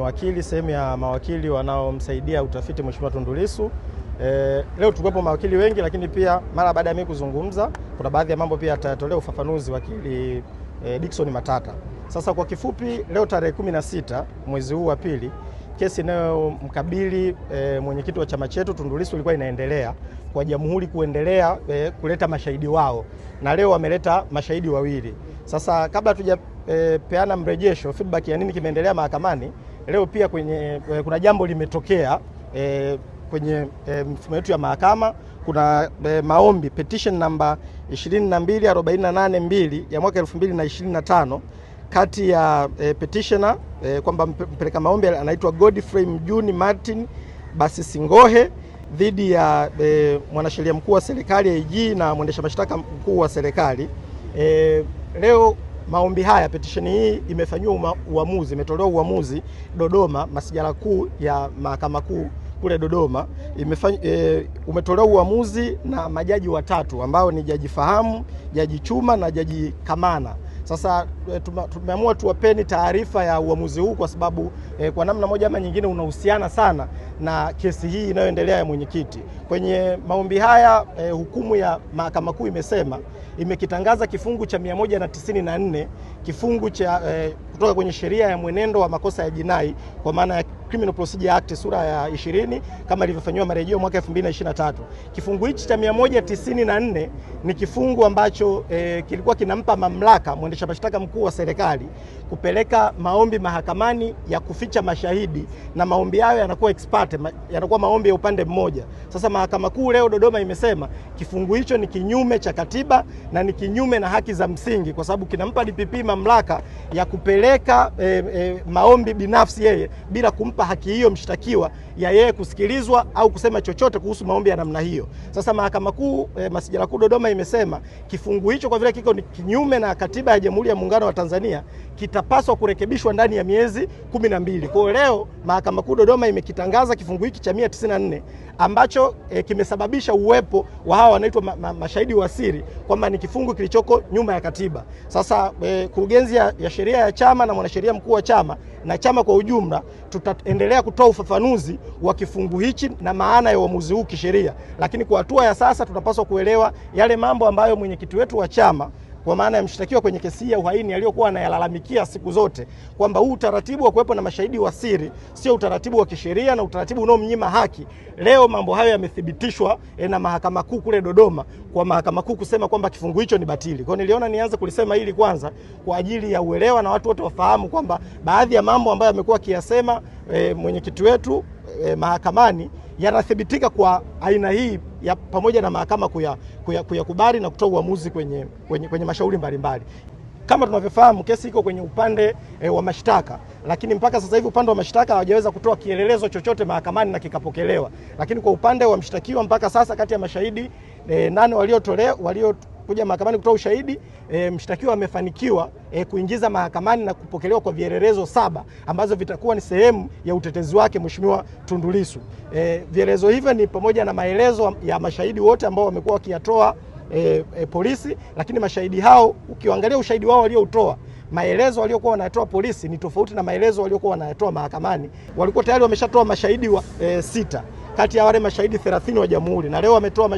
wakili sehemu ya mawakili wanaomsaidia utafiti Mheshimiwa Tundu Lissu. Leo tulikuwepo mawakili wengi, lakini pia mara baada ya mimi kuzungumza kuna baadhi ya mambo pia atatolewa ufafanuzi wakili Dickson Matata. Sasa kwa kifupi, leo tarehe 16 mwezi huu wa pili, kesi inayomkabili mwenyekiti wa chama chetu Tundu Lissu ilikuwa inaendelea kwa jamhuri kuendelea kuleta mashahidi wao, na leo wameleta mashahidi wawili. Sasa kabla tujapeana mrejesho feedback ya nini kimeendelea mahakamani, leo pia kuna jambo limetokea kwenye mfumo wetu ya mahakama. Kuna maombi petition namba 22482 ya mwaka 2025 kati ya petitioner kwamba mpeleka maombi anaitwa Godfrey Mjuni Martin Basisingohe dhidi ya mwanasheria mkuu wa serikali AG na mwendesha mashtaka mkuu wa serikali. Leo maombi haya, petition hii imefanywa uamuzi, imetolewa uamuzi Dodoma, masijala kuu ya mahakama kuu kule Dodoma. Umetolewa uamuzi na majaji watatu ambao ni Jaji Fahamu, Jaji Chuma na Jaji Kamana. Sasa tumeamua tuwapeni taarifa ya uamuzi huu kwa sababu kwa namna moja ama nyingine unahusiana sana na kesi hii inayoendelea ya mwenyekiti. Kwenye maombi haya hukumu ya mahakama kuu imekitangaza kifungu cha 194 kifungu cha kutoka kwenye sheria ya mwenendo wa makosa ya jinai kwa maana ya Criminal Procedure Act sura ya 20 kama ilivyofanywa marejeo mwaka 2023. Kifungu hichi cha 194 ni kifungu ambacho kilikuwa kinampa mamlaka mwendesha mashtaka mkuu wa serikali kupeleka maombi mahakamani ya kuficha mashahidi, na maombi hayo yanakuwa ex parte, yanakuwa maombi ya upande mmoja. Sasa mahakama kuu leo Dodoma imesema kifungu hicho ni kinyume cha katiba na ni kinyume na haki za msingi, kwa sababu kinampa DPP mamlaka ya kupeleka maombi binafsi yeye bila kumpa haki hiyo mshtakiwa ya yeye kusikilizwa au kusema chochote kuhusu maombi ya namna hiyo. Sasa mahakama kuu masijala kuu Dodoma imesema kifungu hicho kwa vile kiko ni kinyume na katiba ya Jamhuri ya Muungano wa Tanzania kitapaswa kurekebishwa ndani ya miezi 12. Kwa leo mahakama kuu Dodoma imekitangaza kifungu hiki cha 194 ambacho kimesababisha uwepo wa hawa wanaitwa mashahidi wa siri kwamba ni kifungu kilichoko nyuma ya katiba. Sasa kurugenzi ya sheria ya chama na mwanasheria mkuu wa chama na chama kwa ujumla tutaendelea kutoa ufafanuzi wa kifungu hichi na maana ya uamuzi huu kisheria, lakini kwa hatua ya sasa tunapaswa kuelewa yale mambo ambayo mwenyekiti wetu wa chama kwa maana ya mshtakiwa kwenye kesi ya uhaini aliyokuwa anayalalamikia siku zote kwamba huu utaratibu wa kuwepo na mashahidi wa siri sio utaratibu wa kisheria na utaratibu unaomnyima haki. Leo mambo hayo yamethibitishwa na mahakama kuu kule Dodoma, kwa mahakama kuu kusema kwamba kifungu hicho ni batili. Kwa niliona nianze kulisema hili kwanza kwa ajili ya uelewa na watu wote wafahamu kwamba baadhi ya mambo ambayo amekuwa akiyasema mwenyekiti wetu mahakamani yanathibitika kwa aina hii ya pamoja na mahakama kuyakubali na kutoa uamuzi kwenye mashauri mbalimbali. Kama tunavyofahamu kesi iko kwenye upande wa mashtaka, lakini mpaka sasa hivi upande wa mashtaka hawajaweza kutoa kielelezo chochote mahakamani na kikapokelewa. Lakini kwa upande wa mshtakiwa mpaka sasa kati ya mashahidi 8 waliokuja mahakamani kutoa ushahidi, mshtakiwa amefanikiwa kuingiza mahakamani na kupokelewa kwa vielelezo 7 ambazo vitakuwa ni sehemu ya utetezi wake Mheshimiwa Tundu Lissu. Vielelezo hivyo ni pamoja na maelezo ya mashahidi wote ambao wamekuwa wakiyatoa polisi, lakini mashahidi hao ukiangalia ushahidi wao walioutoa, maelezo waliokuwa wanatoa polisi ni tofauti na maelezo waliokuwa wanatoa mahakamani. Walikuwa tayari wameshatoa mashahidi 6 kati ya wale mashahidi 30 wa jamhuri, na leo wametoa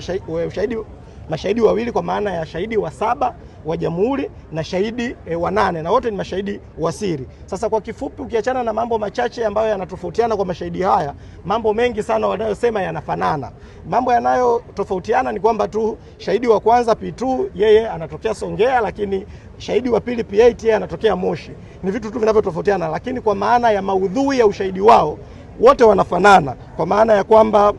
mashahidi wawili kwa maana ya shahidi wa 7 wa jamhuri na shahidi wa 8, na wote ni mashahidi wa siri. Sasa kwa kifupi, ukiachana na mambo machache ambayo yanatofautiana kwa mashahidi haya, mambo mengi sana wanayosema yanafanana. Mambo yanayotofautiana ni kwamba tu shahidi wa kwanza P2 yeye anatokea Songea, lakini shahidi wa pili P8 yeye anatokea Moshi. Ni vitu tu vinavyotofautiana, lakini kwa maana ya maudhui ya ushahidi wao wote wanafanana, kwa maana ya kwamba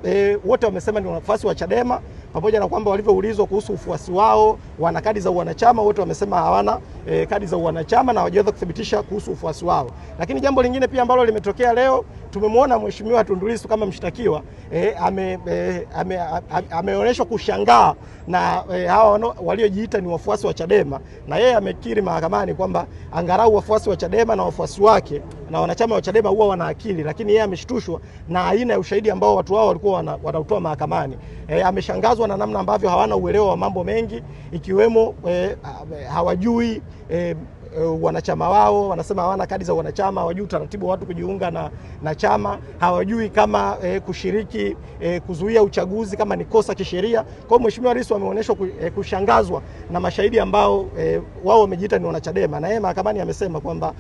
wote wamesema ni wafuasi wa Chadema, pamoja na kwamba walivyoulizwa kuhusu ufuasi wao wana kadi za uwanachama, wote wamesema hawana kadi za uwanachama na hawajaweza kuthibitisha kuhusu ufuasi wao. Lakini jambo lingine pia ambalo limetokea leo, tumemwona Mheshimiwa Tundu Lissu kama mshtakiwa ameonyeshwa kushangaa na hawa waliojiita ni wafuasi wa Chadema, na yeye amekiri mahakamani kwamba angalau wafuasi wa Chadema na wafuasi wake na wanachama wa Chadema huwa wana akili, lakini yeye ameshtushwa na aina ya ushahidi ambao watu wao walikuwa wanautoa mahakamani. Ameshangazwa na namna ambavyo hawana uelewa wa mambo mengi, ikiwemo hawajui wanachama wao, wanasema hawana kadi za wanachama, hawajui utaratibu wa watu kujiunga na chama, hawajui kama kushiriki kuzuia uchaguzi kama ni kosa kisheria. Kwa hiyo Mheshimiwa Rais ameonyeshwa kushangazwa na mashahidi ambao wao wamejiita ni wanachadema, na yeye mahakamani amesema kwamba